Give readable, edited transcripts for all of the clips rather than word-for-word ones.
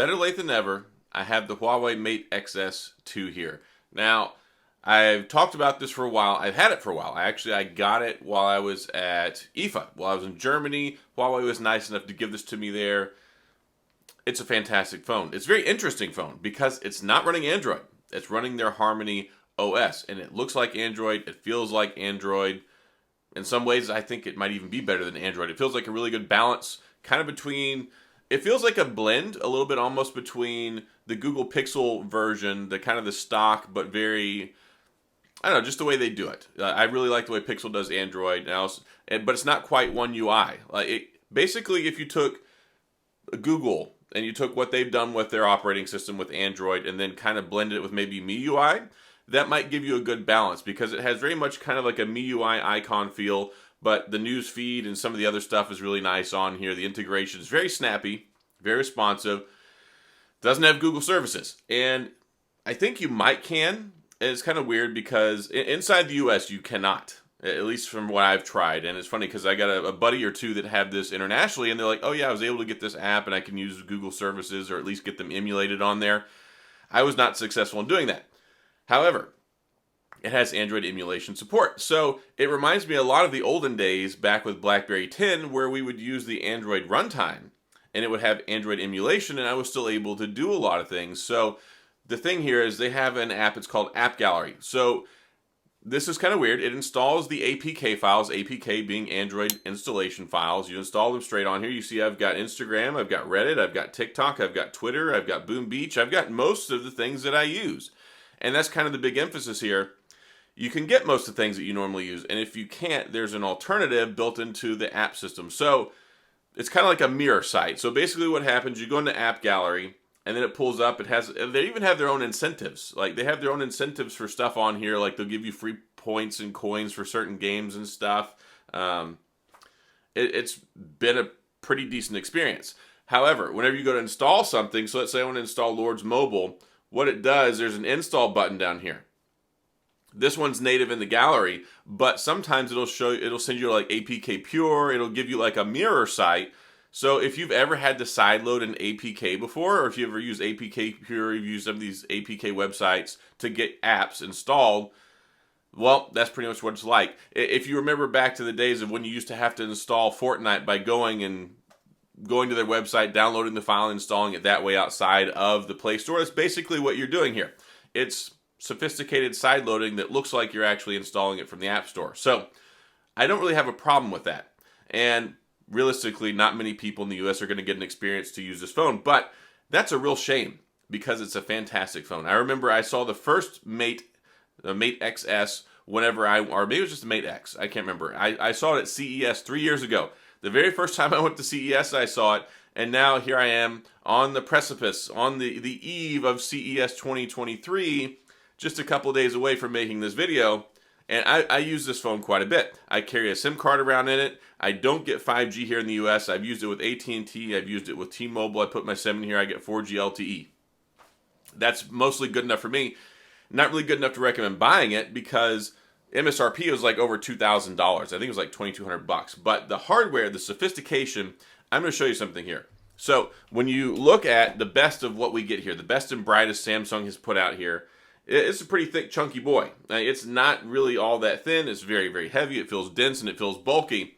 better late than never. I have the Huawei Mate XS 2 here. Now, I've talked about this for a while. I've had it for a while. I got it while I was at IFA. While I was in Germany, Huawei was nice enough to give this to me there. It's a fantastic phone. It's a very interesting phone because it's not running Android. It's running their Harmony OS, and it looks like Android. It feels like Android. In some ways, I think it might even be better than Android. It feels like a really good balance, kind of between. It feels like a blend, a little bit almost between the Google Pixel version, the kind of the stock, but very, I don't know, just the way they do it. I really like the way Pixel does Android, but it's not quite one UI. Basically, if you took Google and you took what they've done with their operating system with Android and then kind of blended it with maybe MIUI, that might give you a good balance because it has very much kind of like a MIUI icon feel, but the news feed and some of the other stuff is really nice on here. The integration is very snappy, very responsive. Doesn't have Google services. And I think you might can. It's kind of weird because inside the US you cannot, at least from what I've tried. And it's funny because I got a buddy or two that have this internationally and they're like, oh yeah, I was able to get this app and I can use Google services or at least get them emulated on there. I was not successful in doing that. However, it has Android emulation support. So it reminds me a lot of the olden days back with BlackBerry 10 where we would use the Android runtime and it would have Android emulation and I was still able to do a lot of things. So the thing here is they have an app, it's called AppGallery. So this is kind of weird. It installs the APK files, APK being Android installation files. You install them straight on here. You see I've got Instagram, I've got Reddit, I've got TikTok, I've got Twitter, I've got Boom Beach. I've got most of the things that I use. And that's kind of the big emphasis here. You can get most of the things that you normally use, and if you can't, there's an alternative built into the app system. So it's kind of like a mirror site. So basically what happens, you go into AppGallery, and then it pulls up. They even have their own incentives. Like they have their own incentives for stuff on here. Like they'll give you free points and coins for certain games and stuff. It's been a pretty decent experience. However, whenever you go to install something, so let's say I want to install Lords Mobile, what it does, there's an install button down here. This one's native in the gallery, but sometimes it'll send you like APK Pure, it'll give you like a mirror site. So if you've ever had to sideload an APK before, or if you ever use APK Pure, you've used some of these APK websites to get apps installed, well, that's pretty much what it's like. If you remember back to the days of when you used to have to install Fortnite by going to their website, downloading the file, and installing it that way outside of the Play Store, that's basically what you're doing here. It's sophisticated side loading that looks like you're actually installing it from the App Store. So I don't really have a problem with that. And realistically, not many people in the US are going to get an experience to use this phone, but that's a real shame because it's a fantastic phone. I remember I saw the first Mate XS or maybe it was just a Mate X. I can't remember. I saw it at CES 3 years ago. The very first time I went to CES, I saw it. And now here I am on the precipice, on the eve of CES 2023, just a couple days away from making this video, and I use this phone quite a bit. I carry a SIM card around in it. I don't get 5G here in the US. I've used it with AT&T. I've used it with T-Mobile. I put my SIM in here. I get 4G LTE. That's mostly good enough for me. Not really good enough to recommend buying it because MSRP was like over $2,000. I think it was like $2,200. But the hardware, the sophistication, I'm going to show you something here. So when you look at the best of what we get here, the best and brightest Samsung has put out here, it's a pretty thick, chunky boy. It's not really all that thin. It's very, very heavy. It feels dense and it feels bulky.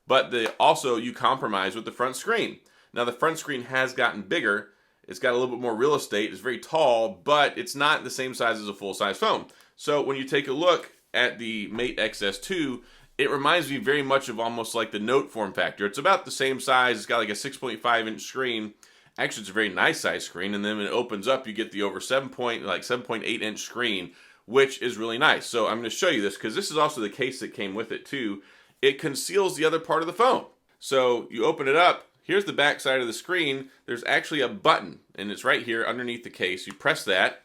But also, you compromise with the front screen. Now, the front screen has gotten bigger. It's got a little bit more real estate. It's very tall, but it's not the same size as a full-size phone. So when you take a look at the Mate XS2, it reminds me very much of almost like the Note form factor. It's about the same size. It's got like a 6.5-inch screen. Actually, it's a very nice size screen, and then when it opens up, you get the over 7.8-inch screen, which is really nice. So I'm going to show you this because this is also the case that came with it too. It conceals the other part of the phone. So you open it up. Here's the back side of the screen. There's actually a button, and it's right here underneath the case. You press that.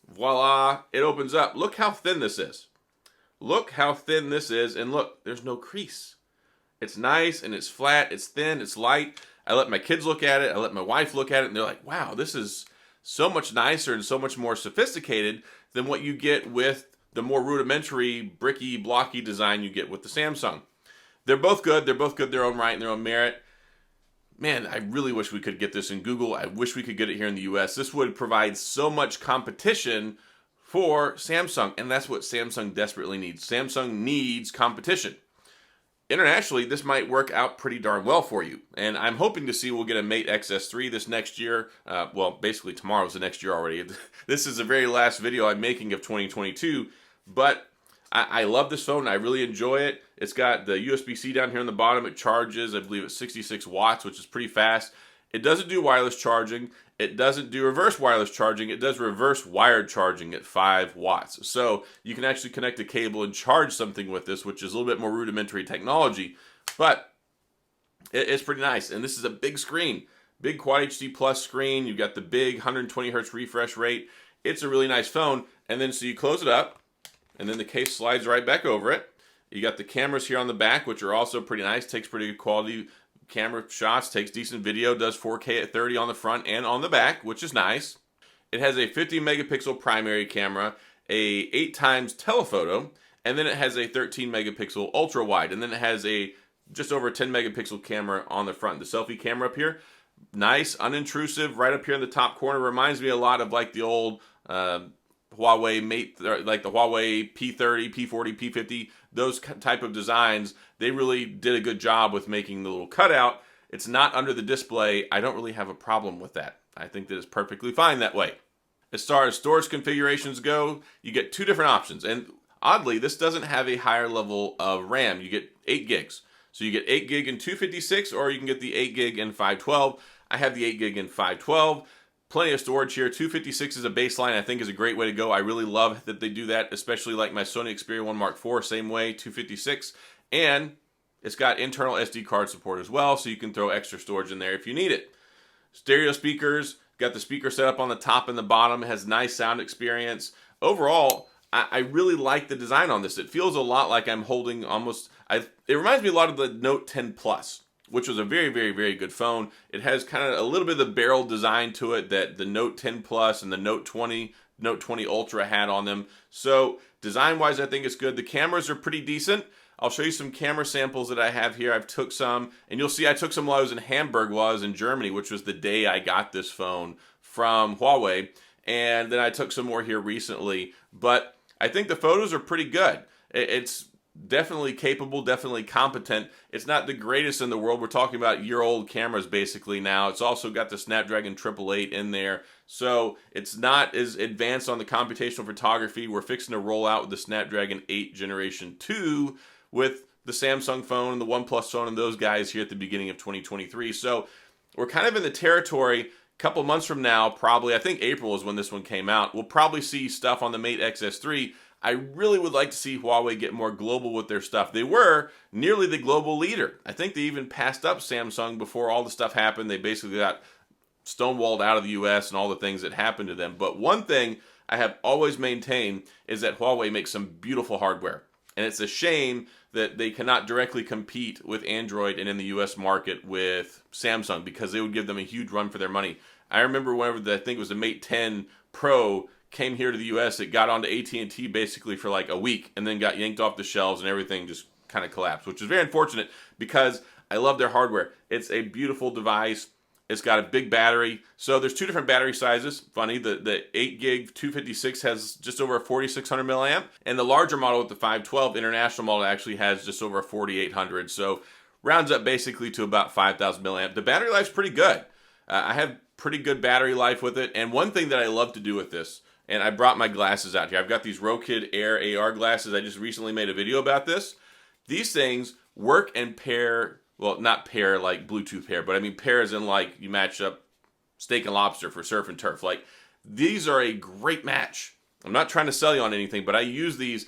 Voila! It opens up. Look how thin this is. Look how thin this is, and look, there's no crease. It's nice, and it's flat, it's thin, it's light. I let my kids look at it, I let my wife look at it, and they're like, wow, this is so much nicer and so much more sophisticated than what you get with the more rudimentary, bricky, blocky design you get with the Samsung. They're both good in their own right, in their own merit. man, I really wish we could get this in Google. I wish we could get it here in the US. This would provide so much competition for Samsung, and that's what Samsung desperately needs. Samsung needs competition. Internationally, this might work out pretty darn well for you. And I'm hoping to see we'll get a Mate XS3 this next year. Well, basically tomorrow's the next year already. This is the very last video I'm making of 2022, but I love this phone. I really enjoy it. It's got the USB-C down here on the bottom. It charges, I believe it's 66 watts, which is pretty fast. It doesn't do wireless charging. It doesn't do reverse wireless charging. It does reverse wired charging at 5 watts. So you can actually connect a cable and charge something with this, which is a little bit more rudimentary technology, but it's pretty nice. And this is a big screen, big Quad HD Plus screen. You've got the big 120 hertz refresh rate. It's a really nice phone. And then so you close it up, and then the case slides right back over it. You got the cameras here on the back, which are also pretty nice. Takes pretty good quality camera shots, takes decent video, does 4K at 30 on the front and on the back, which is nice. It has a 50 megapixel primary camera, a 8 times telephoto, and then it has a 13 megapixel ultra wide, and then it has a just over 10 megapixel camera on the front. The selfie camera up here, nice, unintrusive, right up here in the top corner. Reminds me a lot of like the old Huawei Mate, like the Huawei P30, P40, P50, those type of designs. They really did a good job with making the little cutout. It's not under the display. I don't really have a problem with that. I think that it's perfectly fine that way. As far as storage configurations go, you get 2 different options. And oddly, this doesn't have a higher level of RAM. You get 8 gigs. So you get 8 gig and 256, or you can get the 8 gig and 512. I have the 8 gig and 512. Plenty of storage here. 256 is a baseline. I think is a great way to go. I really love that they do that, especially like my Sony Xperia 1 Mark IV, same way, 256. And it's got internal SD card support as well, so you can throw extra storage in there if you need it. Stereo speakers, got the speaker set up on the top and the bottom. It has nice sound experience. Overall, I really like the design on this. It feels a lot like I'm holding almost, it reminds me a lot of the Note 10 Plus, which was a very, very, very good phone. It has kind of a little bit of the barrel design to it that the Note 10 Plus and the Note 20 Ultra had on them. So design-wise, I think it's good. The cameras are pretty decent. I'll show you some camera samples that I have here. I've took some, and you'll see I took some while I was in Hamburg, while I was in Germany, which was the day I got this phone from Huawei. And then I took some more here recently. But I think the photos are pretty good. It's definitely capable, definitely competent. It's not the greatest in the world. We're talking about year-old cameras basically now. It's also got the Snapdragon 888 in there. So it's not as advanced on the computational photography. We're fixing to roll out with the Snapdragon 8 Generation 2 with the Samsung phone and the OnePlus phone and those guys here at the beginning of 2023. So we're kind of in the territory. A couple months from now, probably, I think April is when this one came out, we'll probably see stuff on the Mate XS3. I really would like to see Huawei get more global with their stuff. They were nearly the global leader. I think they even passed up Samsung before all the stuff happened. They basically got stonewalled out of the US and all the things that happened to them. But one thing I have always maintained is that Huawei makes some beautiful hardware. And it's a shame that they cannot directly compete with Android and in the US market with Samsung, because they would give them a huge run for their money. I remember whenever I think it was the Mate 10 Pro came here to the US, it got onto AT&T basically for like a week and then got yanked off the shelves and everything just kind of collapsed, which is very unfortunate because I love their hardware. It's a beautiful device. It's got a big battery. So there's 2 different battery sizes. Funny, the 8 gig 256 has just over a 4600 milliamp, and the larger model with the 512 international model actually has just over a 4800. So rounds up basically to about 5000 milliamp. The battery life's pretty good. I have pretty good battery life with it. And one thing that I love to do with this, and I brought my glasses out here. I've got these Rokid Air AR glasses. I just recently made a video about this. These things work and pair. Well, not pair like Bluetooth pair, but I mean pair as in like you match up steak and lobster for surf and turf. Like, these are a great match. I'm not trying to sell you on anything, but I use these.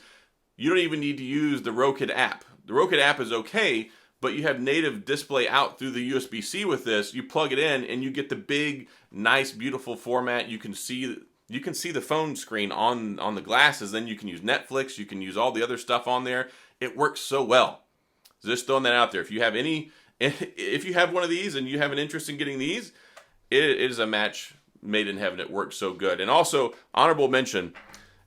You don't even need to use the Rokid app. The Rokid app is okay, but you have native display out through the USB-C with this. You plug it in and you get the big, nice, beautiful format. You can see the phone screen on the glasses. Then you can use Netflix. You can use all the other stuff on there. It works so well. So just throwing that out there. If you have one of these and you have an interest in getting these, it is a match made in heaven. It works so good. And also, honorable mention,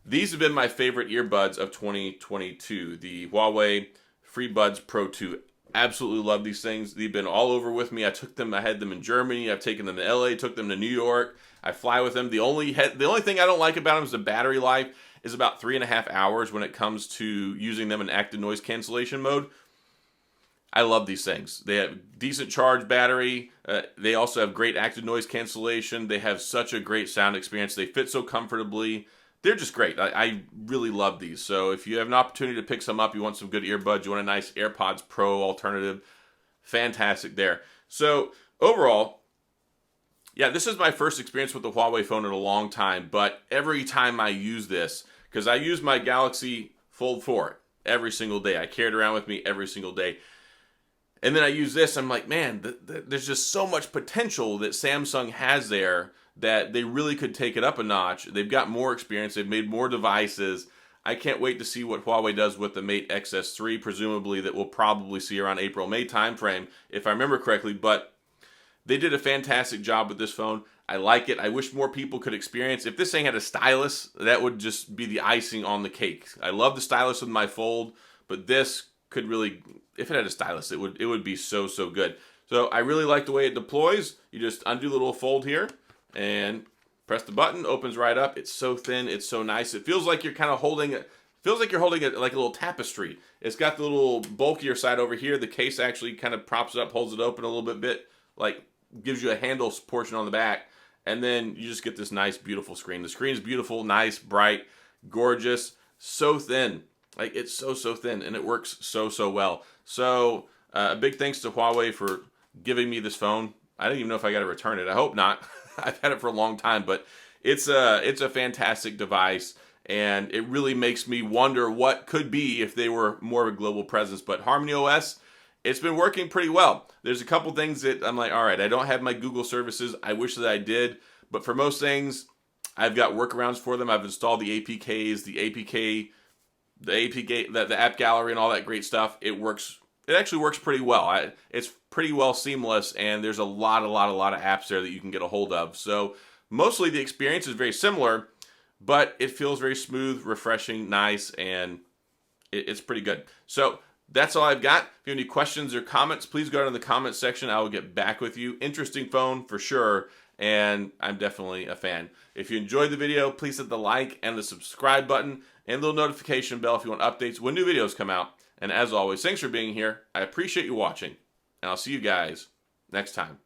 these have been my favorite earbuds of 2022. The Huawei FreeBuds Pro 2 Absolutely love these things. They've been all over with me. I had them in Germany. I've taken them to LA, took them to New York. I fly with them. The only thing I don't like about them is the battery life is about 3.5 hours when it comes to using them in active noise cancellation mode. I love these things. They have decent charge battery. They also have great active noise cancellation. They have such a great sound experience. They fit so comfortably. They're just great. I really love these. So if you have an opportunity to pick some up, you want some good earbuds, you want a nice AirPods Pro alternative, fantastic there. So overall, yeah, this is my first experience with the Huawei phone in a long time, but every time I use this, because I use my Galaxy Fold 4 every single day. I carry it around with me every single day. And then I use this, I'm like, man, there's just so much potential that Samsung has there that they really could take it up a notch. They've got more experience. They've made more devices. I can't wait to see what Huawei does with the Mate XS3, presumably that we'll probably see around April, May timeframe, if I remember correctly. But they did a fantastic job with this phone. I like it. I wish more people could experience. If this thing had a stylus, that would just be the icing on the cake. I love the stylus with my Fold, but this could really, if it had a stylus, it would be so good. So I really like the way it deploys. You just undo the little fold here and press the button, opens right up. It's so thin, it's so nice. It feels like you're kind of holding it. Feels like you're holding it like a little tapestry. It's got the little bulkier side over here. The case actually kind of props it up, holds it open a little bit, like gives you a handle portion on the back, and then you just get this nice, beautiful screen. The screen is beautiful, nice, bright, gorgeous, so thin. Like, it's so thin, and it works so well. So, a big thanks to Huawei for giving me this phone. I don't even know if I got to return it. I hope not. I've had it for a long time, but it's a fantastic device, and it really makes me wonder what could be if they were more of a global presence. But HarmonyOS, it's been working pretty well. There's a couple things that I'm like, all right, I don't have my Google services. I wish that I did, but for most things, I've got workarounds for them. I've installed the APKs, the AppGallery and all that great stuff. It works. It actually works pretty well. It's pretty well seamless, and there's a lot of apps there that you can get a hold of. So mostly the experience is very similar, but it feels very smooth, refreshing, nice, and it's pretty good. So that's all I've got. If you have any questions or comments, please go down in the comment section. I will get back with you. Interesting phone for sure, and I'm definitely a fan. If you enjoyed the video, please hit the like and the subscribe button and the little notification bell if you want updates when new videos come out. And as always, thanks for being here. I appreciate you watching, and I'll see you guys next time.